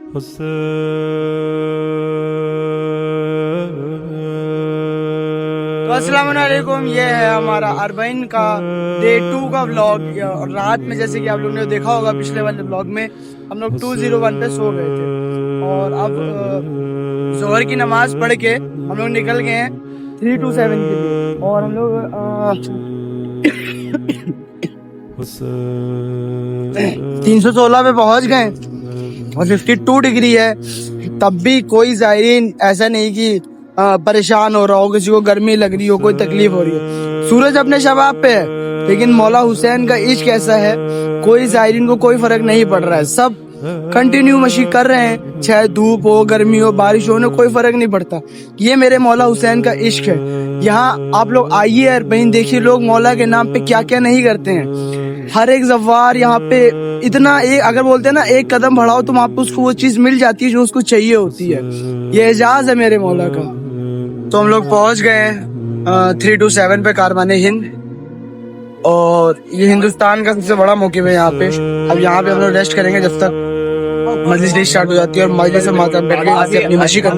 तो अस्सलाम वालेकुम, ये है हमारा अरबईन का डे 2 का व्लॉग। और रात में जैसे कि आप लोगों ने देखा होगा पिछले वाले व्लॉग में हम लोग 201 पे सो गए थे और अब जोहर की नमाज पढ़ के हम लोग निकल गए हैं 327 के लिए। और हम लोग 316 पे पहुंच गए और 52 डिग्री है। तब भी कोई ज़ायरीन ऐसा नहीं कि परेशान हो रहा हो, किसी को गर्मी लग रही हो, कोई तकलीफ हो रही है। सूरज अपने शबाब पे है, लेकिन मौला हुसैन का इश्क ऐसा है, कोई ज़ायरीन को कोई फर्क नहीं पड़ रहा है। सब कंटिन्यू मशी कर रहे हैं, चाहे धूप हो, गर्मी हो, बारिश हो, उन्हें कोई फर्क नहीं पड़ता। ये मेरे मौला हुसैन का इश्क है। यहाँ आप लोग आइए अरबईन देखिए, लोग मौला के नाम पे क्या क्या नहीं करते हैं। हर एक ज़वार यहाँ पे इतना, एक अगर बोलते हैं ना, एक कदम बढ़ाओ तुम, आपको उसको वो चीज मिल जाती है जो उसको चाहिए होती है। ये एजाज है मेरे मौला का। तो हम लोग पहुंच गए 327 पे कारवाने हिंद, और ये हिंदुस्तान का सबसे बड़ा मौक़िफ़ है यहाँ पे। अब यहाँ पे हम लोग रेस्ट करेंगे जब तक मजलिस नहीं स्टार्ट हो जाती है, और मजलिस से माता बैठ के अपनी मशी कर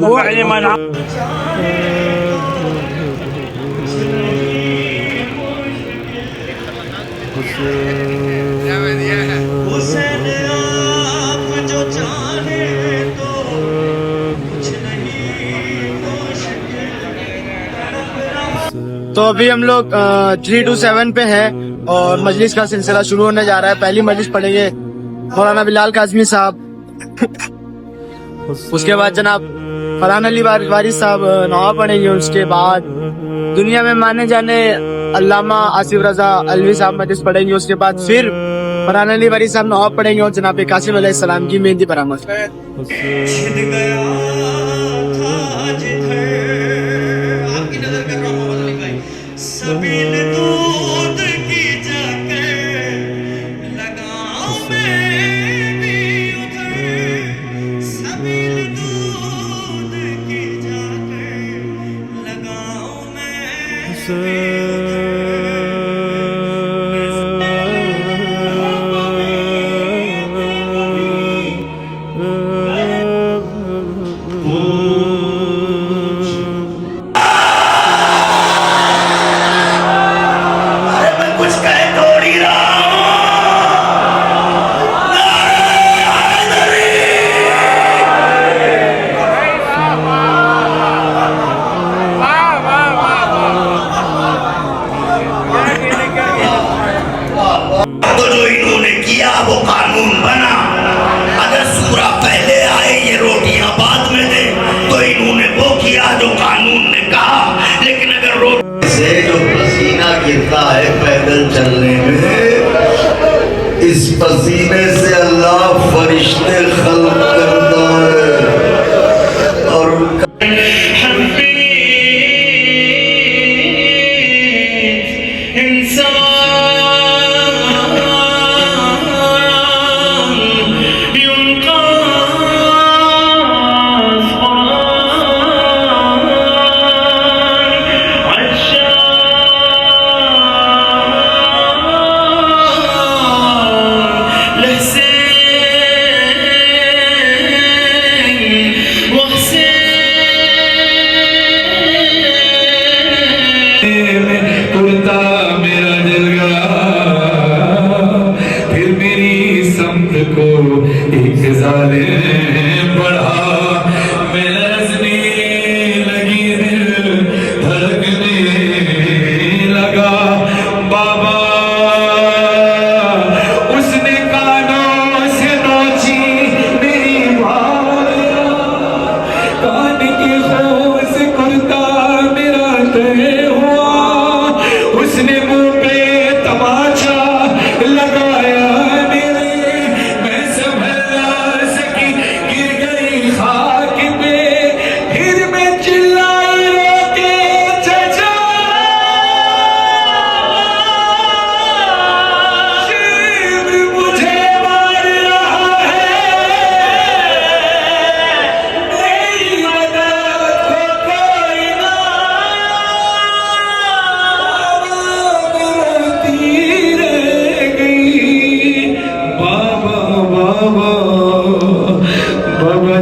तो अभी हम लोग 327 पे हैं और मजलिस का सिलसिला शुरू होने जा रहा है। पहली मजलिस पढ़ेंगे मौलाना बिलाल काज़मी साहब, उसके बाद जनाब फरहान अली वारिस साहब नवा पढ़ेंगे, उसके बाद दुनिया में माने जाने अल्लामा आसिफ रजा अलवी साहब मजलिस पढ़ेंगे, उसके बाद फिर फरहान अली वारिस साहब नवा पढ़ेंगे और जनाब कासिम अलैहिस्सलाम की मेहंदी बरामद। गिरता है पैदल चलने में, इस पसीने से अल्लाह फरिश्ते खल्क करता है और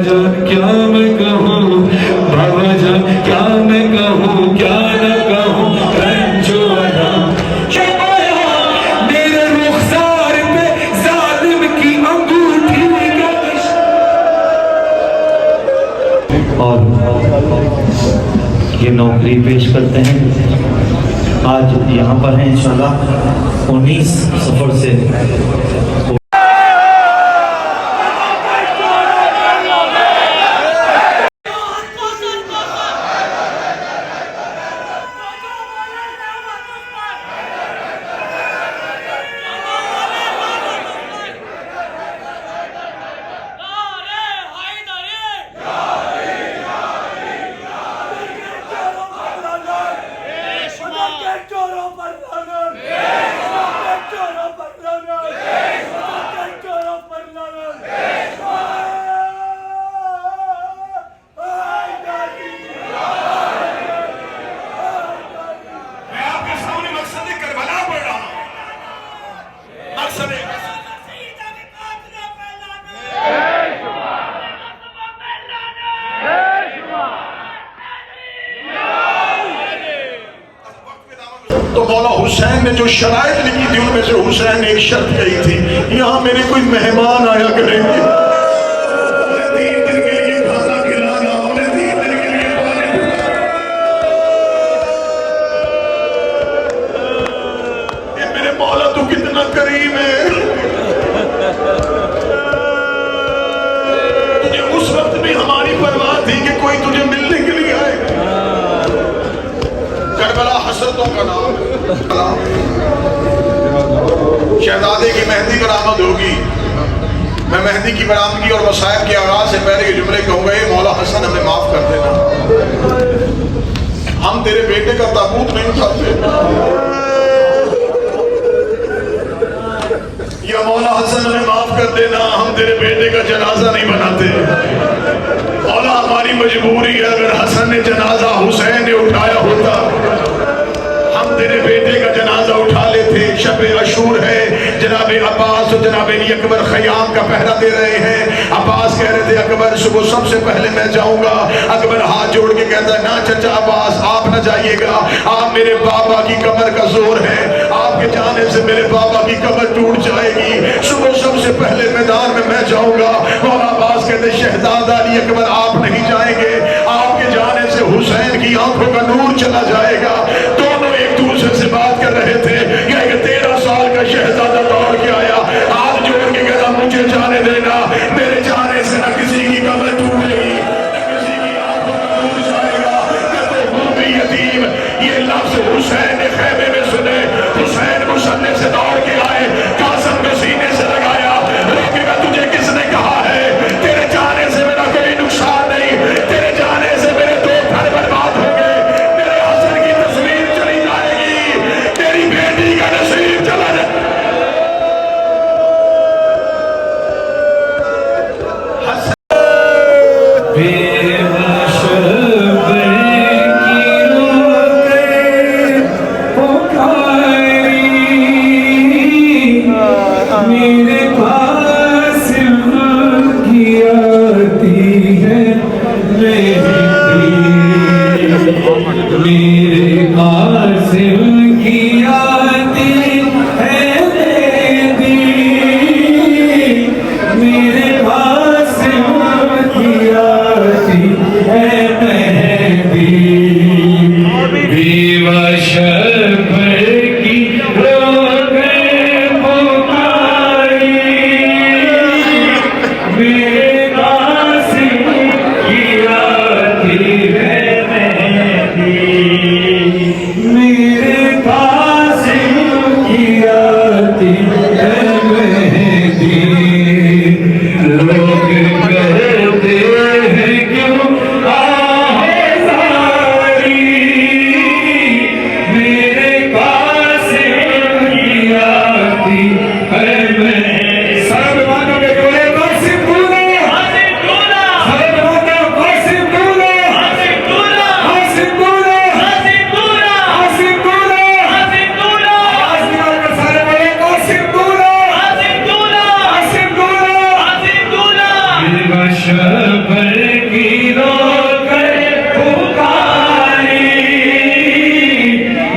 जान क्या मैं कहूँ, बाबा जान क्या मैं कहूँ, क्या न कहूँ, रंजो अलाम मेरे रुखसार पे जालिम की अंगूठी का निशान। और ये नौकरी पेश करते हैं, आज यहाँ पर हैं इंशाल्लाह 19 सफर से। तो मौला हुसैन ने जो शराइत लिखी थी उनमें से हुसैन ने एक शर्त कही थी, यहाँ मेरे कोई मेहमान आया करेंगे, उन्हें 3 दिन के लिए खाना खिलाना, उन्हें 3 दिन के लिए पानी पिलाना। ये मेरे मौला तो कितना करीम है, तुझे उस वक्त भी हमारी परवाह थी कि कोई तुझे मिलने के लिए आएगा। करबला हसरतों का नाम, शहजादे की मेहंदी बरामद होगी। मैं मेहंदी की बरामदगी और मसाइब के आगाज से पहले ये जुमले कहूंगा, ये मौला हसन हमें माफ कर देना, हम तेरे बेटे का ताबूत नहीं उठाते। या मौला हसन हमें माफ कर देना, हम तेरे बेटे का जनाजा नहीं बनाते। मौला हमारी मजबूरी है, अगर हसन ने जनाजा हुसैन ने उठाया होता, हम तेरे बेटे का जनाजा उठा लेते। शब अशूर है, जनाब अब्बास और जनाब अली अकबर खयाम का पहरा दे रहे हैं। अब्बास कह रहे थे अकबर सुबह सबसे पहले मैं जाऊंगा। अकबर हाथ जोड़ के कहता है ना चचा अब्बास आप न जाइएगा, आप मेरे बाबा की कमर का जोर है, आपके जाने से मेरे बाबा की कमर टूट जाएगी। सुबह सबसे पहले मैदान में मैं जाऊंगा। मौला अब्बास कहते शहजादा अली अकबर आप नहीं जाएंगे, आपके जाने से हुसैन की आंखों का नूर चला जाएगा। दोनों एक दूसरे से बात कर रहे थे। 13 साल का शहजादा दौड़ के आया, हाथ जोड़ के कहता मुझे जाने देना, मेरे जाने से न किसी की कमर टूटेगी, न किसी की आंखों का नूर जाएगा। कहते हूँ भी यतीम, ये लफ्ज हुसैन ने खैमे में सुने। हुसैन मुसन्ने से दौड़ के आए, कासिम के सीने से लगाया, रोकेगा तुझे किसने कहा है, तेरे जाने से मेरा कोई नुकसान नहीं, तेरे जाने से मेरे 2 घर बर्बाद हो गए, मेरे हसन की तस्वीर चली जाएगी, तेरी बेटी का नसीब चला जाएगा। मेरे पास की आती है मेरे पास की आती है मेरे पास की आती है मेहंदी बेवश की मेरे पास की आती है मेहंदी, मेरे पास की आती है मेहंदी। लोग कहते हैं क्यों आहे सारी, मेरे पास की आती है मेहंदी। सब मानोगे महशर पर गिरो कर पुकारी,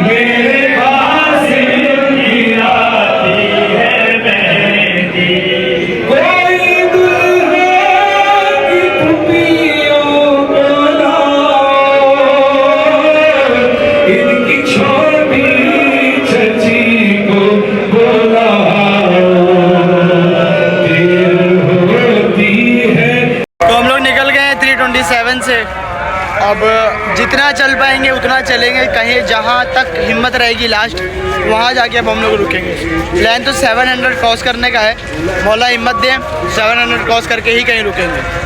मेरे पास की आती है मेहंदी। कोई दुल्हा की टुपियों को लाओ, इनकी छोटी चची को बुलाओ, देर होती है। तो हम लोग निकल गए हैं 327 से। अब जितना चल पाएंगे उतना चलेंगे, कहीं जहाँ तक हिम्मत रहेगी लास्ट वहाँ जाके अब हम लोग रुकेंगे। प्लान तो 700 क्रॉस करने का है, मौला हिम्मत दें 700 क्रॉस करके ही कहीं रुकेंगे।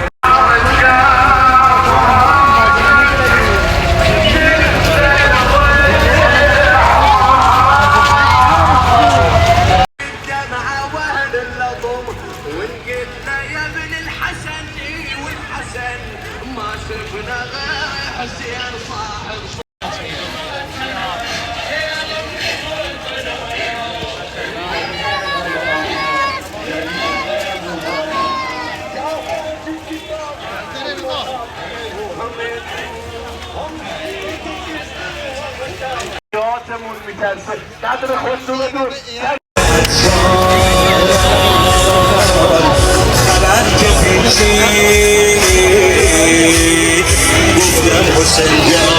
Husayn